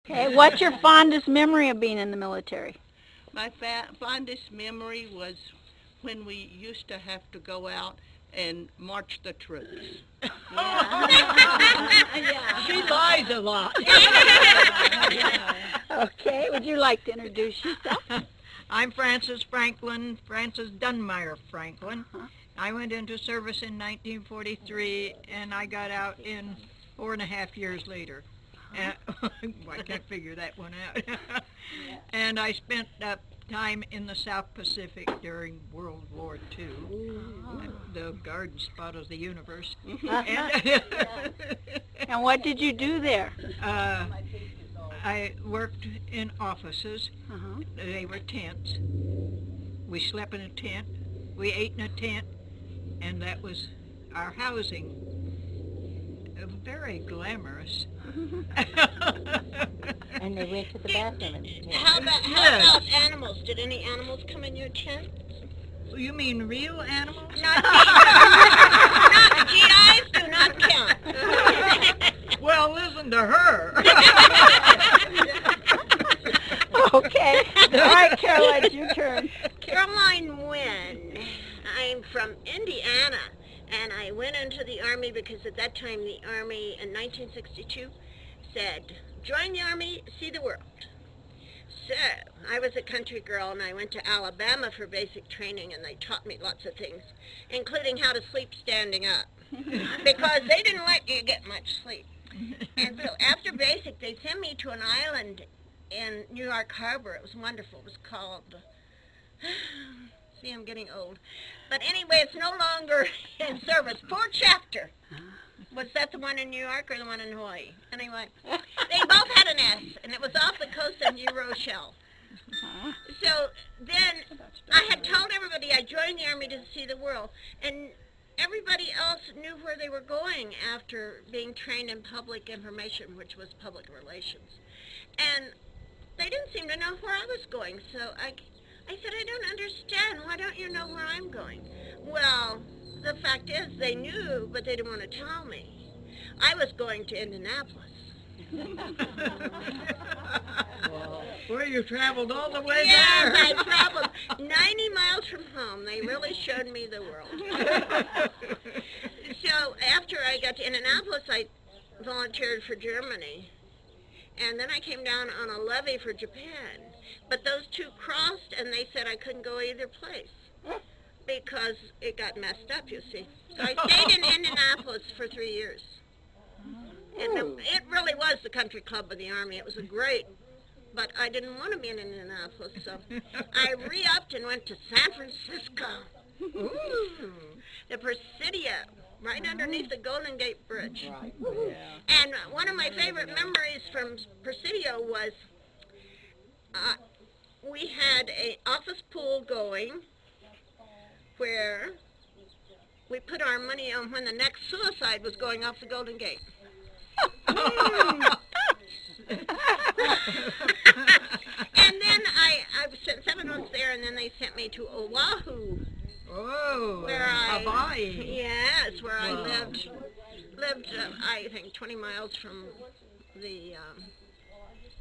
Okay, what's your fondest memory of being in the military? My fondest memory was when we used to have to go out and march the troops. Yeah. She lies a lot. Okay, would you like to introduce yourself? I'm Frances Dunmeyer Franklin. I went into service in 1943, and I got out in 4.5 years later. I can't figure that one out. And I spent time in the South Pacific during World War II, the garden spot of the universe. And what did you do there? I worked in offices. They were tents. We slept in a tent. We ate in a tent, and that was our housing. Very glamorous. And they went to the bathroom in the tent. How about animals? Did any animals come in your tent? You mean real animals? Not GIs do not count. Well, listen to her. Okay. All right, Caroline, it's your turn. Caroline Wynn. I'm from Indiana, and I went into the Army because at that time the Army in 1962 said, join the Army, see the world. So I was a country girl, and I went to Alabama for basic training, and they taught me lots of things, including how to sleep standing up, because they didn't let you get much sleep. And so after basic, they sent me to an island in New York Harbor. It was wonderful. It was called, see, I'm getting old. But anyway, it's no longer in service. Fort Shafter. Was that the one in New York or the one in Hawaii? Anyway, they both had an S, and it was off the coast of New Rochelle. So then I had told everybody I joined the Army to see the world, and everybody else knew where they were going after being trained in public information, which was public relations. And they didn't seem to know where I was going, so I said, I don't understand. Why don't you know where I'm going? Well, the fact is, they knew, but they didn't want to tell me. I was going to Indianapolis. Well, you traveled all the way yes, there. I traveled 90 miles from home. They really showed me the world. So after I got to Indianapolis, I volunteered for Germany. And then I came down on a levy for Japan. But those two crossed, and they said I couldn't go either place because it got messed up, you see. So I stayed in Indianapolis for 3 years. And it really was the country club of the Army. It was great, but I didn't want to be in Indianapolis, so I re-upped and went to San Francisco. The Presidio, right underneath the Golden Gate Bridge. And one of my favorite memories from Presidio was we had an office pool going where we put our money on when the next suicide was going off the Golden Gate. And then I spent 7 months there, and then they sent me to Oahu. Oh, where Hawaii. Yes, where I lived I think 20 miles from the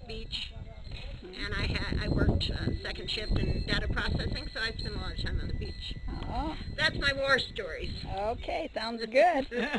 beach. And I worked second shift in data processing, so I spent a lot of time on the beach. Oh. That's my war stories. Okay, sounds good.